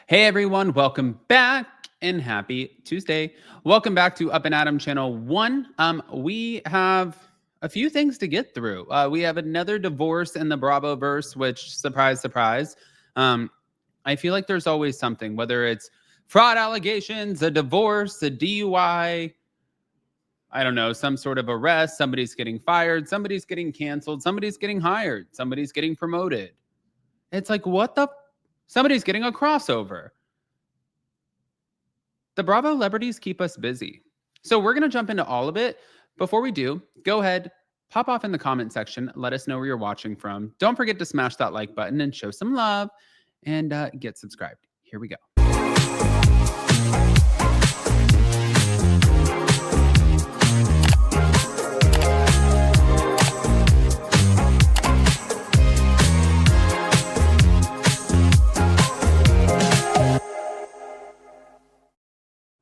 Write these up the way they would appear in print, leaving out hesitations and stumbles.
Hey everyone, welcome back and happy Tuesday. Welcome back to Up and Adam Channel 1. We have a few things to get through. We have another divorce in the Bravo verse, which surprise, surprise. Um, I feel like there's always something, whether it's fraud allegations, a divorce, a DUI, I don't know, some sort of arrest, somebody's getting fired, somebody's getting canceled, somebody's getting hired, somebody's getting promoted. It's like, what the? Somebody's getting a crossover. The Bravo celebrities keep us busy. So we're going to jump into all of it. Before we do, go ahead, pop off in the comment section. Let us know where you're watching from. Don't forget to smash that like button and show some love and get subscribed. Here we go.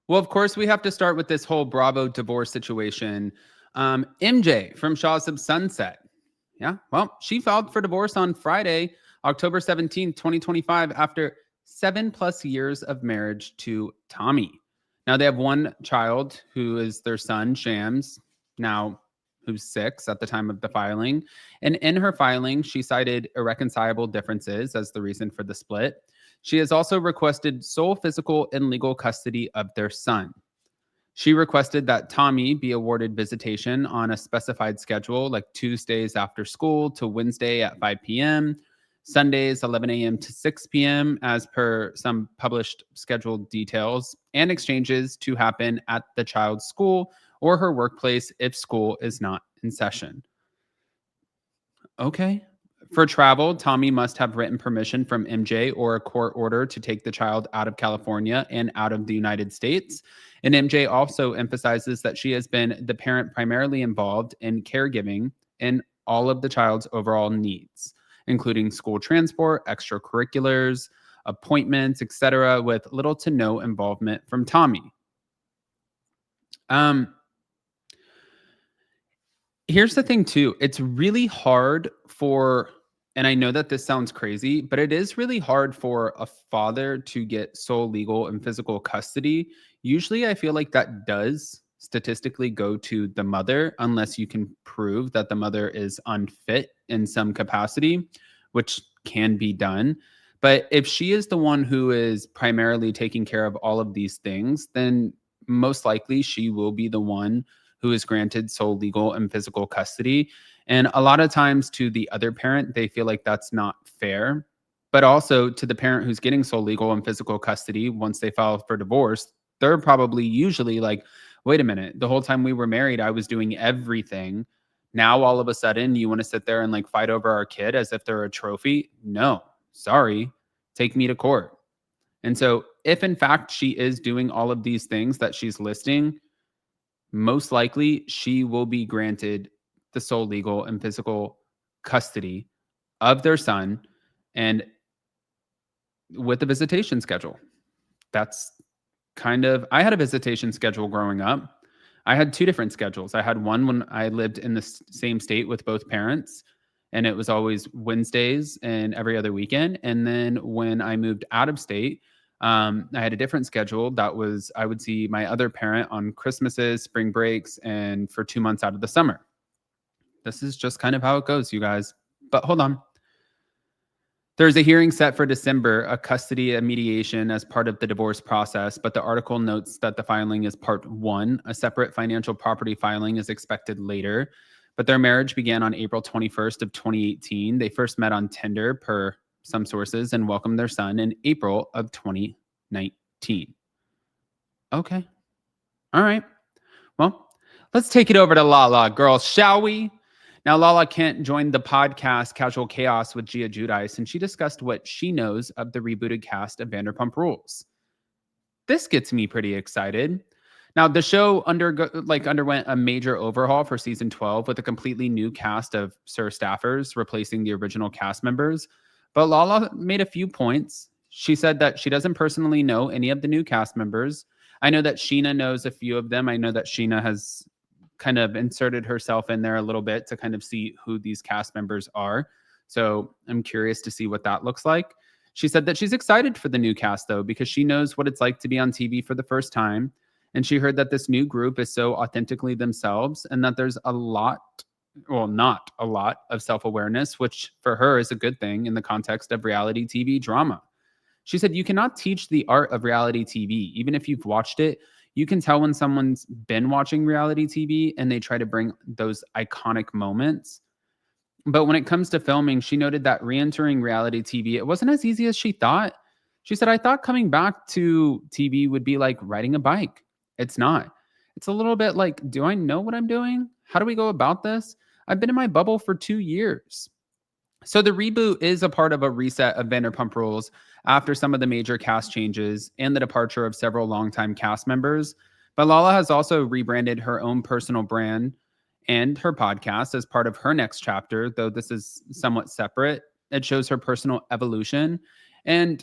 Well, of course, we have to start with this whole Bravo divorce situation. MJ from Shahs of Sunset. Yeah, well, she filed for divorce on Friday, October 17th, 2025, after 7+ years of marriage to Tommy. Now, they have one child who is their son, Shams, now who's 6 at the time of the filing. And in her filing, she cited irreconcilable differences as the reason for the split. She has also requested sole physical and legal custody of their son. She requested that Tommy be awarded visitation on a specified schedule, like Tuesdays after school to Wednesday at 5 p.m., Sundays 11 a.m. to 6 p.m., as per some published scheduled details, and exchanges to happen at the child's school or her workplace if school is not in session. Okay. For travel, Tommy must have written permission from MJ or a court order to take the child out of California and out of the United States. And MJ also emphasizes that she has been the parent primarily involved in caregiving and all of the child's overall needs, including school transport, extracurriculars, appointments, etc., with little to no involvement from Tommy. Here's the thing too. It's really hard for, and I know that this sounds crazy, but it is really hard for a father to get sole legal and physical custody. Usually I feel like that does statistically go to the mother unless you can prove that the mother is unfit in some capacity, which can be done. But if she is the one who is primarily taking care of all of these things, then most likely she will be the one who is granted sole legal and physical custody. And a lot of times to the other parent, they feel like that's not fair. But also to the parent who's getting sole legal and physical custody, once they file for divorce, they're probably usually like, wait a minute, the whole time we were married, I was doing everything. Now all of a sudden you want to sit there and like fight over our kid as if they're a trophy? No, sorry, take me to court. And so if in fact she is doing all of these things that she's listing, most likely she will be granted the sole legal and physical custody of their son and with a visitation schedule. That's kind of, I had a visitation schedule growing up. I had 2 different schedules. I had one when I lived in the same state with both parents, and it was always Wednesdays and every other weekend. And then when I moved out of state, I had a different schedule that was, I would see my other parent on Christmases, spring breaks, and for 2 months out of the summer. This is just kind of how it goes, you guys. But hold on. There's a hearing set for December, a custody and mediation as part of the divorce process, but the article notes that the filing is part 1. A separate financial property filing is expected later. But their marriage began on April 21st of 2018. They first met on Tinder per some sources and welcomed their son in April of 2019. Okay. All right. Well, let's take it over to Lala, girls, shall we? Now, Lala Kent joined the podcast Casual Chaos with Gia Giudice, and she discussed what she knows of the rebooted cast of Vanderpump Rules. This gets me pretty excited. Now, the show underwent a major overhaul for season 12 with a completely new cast of Sir staffers replacing the original cast members. But Lala made a few points. She said that she doesn't personally know any of the new cast members. I know that Sheena knows a few of them. I know that Sheena has kind of inserted herself in there a little bit to kind of see who these cast members are. So I'm curious to see what that looks like. She said that she's excited for the new cast, though, because she knows what it's like to be on TV for the first time. And she heard that this new group is so authentically themselves and that there's a lot, well, not a lot of self awareness, which for her is a good thing in the context of reality TV drama. She said, you cannot teach the art of reality TV. Even if you've watched it, you can tell when someone's been watching reality TV and they try to bring those iconic moments. But when it comes to filming, she noted that re-entering reality TV, it wasn't as easy as she thought. She said, I thought coming back to TV would be like riding a bike. It's not. It's a little bit like, do I know what I'm doing? How do we go about this? I've been in my bubble for 2 years. So the reboot is a part of a reset of Vanderpump Rules after some of the major cast changes and the departure of several longtime cast members. But Lala has also rebranded her own personal brand and her podcast as part of her next chapter, though this is somewhat separate. It shows her personal evolution. And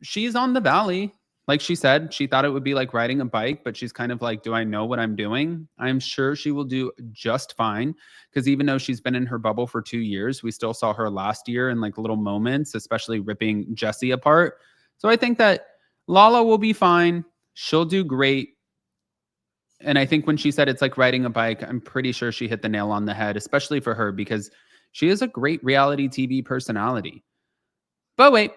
she's on the valley. Like she said, she thought it would be like riding a bike, but she's kind of like, do I know what I'm doing? I'm sure she will do just fine. Because even though she's been in her bubble for 2 years, we still saw her last year in like little moments, especially ripping Jesse apart. So I think that Lala will be fine. She'll do great. And I think when she said it's like riding a bike, I'm pretty sure she hit the nail on the head, especially for her, because she is a great reality TV personality. But wait,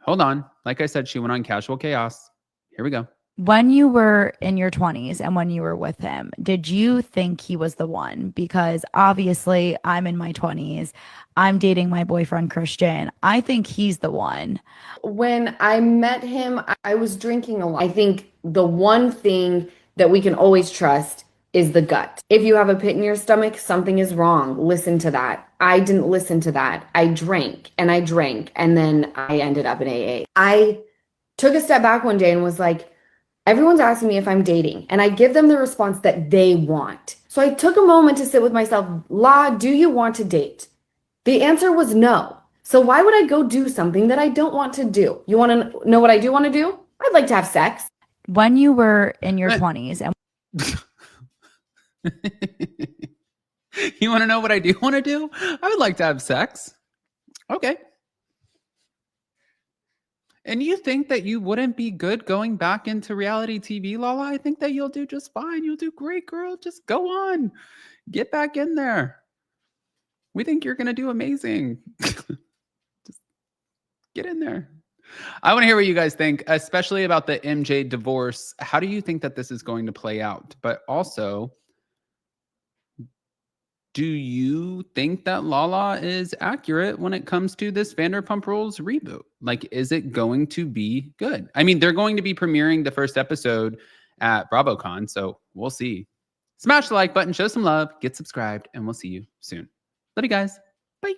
hold on. Like I said, she went on Casual Chaos. Here we go. When you were in your 20s and when you were with him, did you think he was the one? Because obviously, I'm in my 20s. I'm dating my boyfriend, Christian. I think he's the one. When I met him, I was drinking a lot. I think the one thing that we can always trust is the gut. If you have a pit in your stomach, something is wrong. Listen to that. I didn't listen to that. I drank, and then I ended up in AA. I took a step back one day and was like, everyone's asking me if I'm dating, and I give them the response that they want. So I took a moment to sit with myself. La, do you want to date? The answer was no. So why would I go do something that I don't want to do? You want to know what I do want to do? I'd like to have sex. When you were in your 20s and you want to know what I do want to do? I would like to have sex. Okay. And you think that you wouldn't be good going back into reality TV, Lala? I think that you'll do just fine. You'll do great, girl. Just go on. Get back in there. We think you're going to do amazing. Just get in there. I want to hear what you guys think, especially about the MJ divorce. How do you think that this is going to play out? But also, do you think that Lala is accurate when it comes to this Vanderpump Rules reboot? Like, is it going to be good? I mean, they're going to be premiering the first episode at BravoCon, so we'll see. Smash the like button, show some love, get subscribed, and we'll see you soon. Love you guys.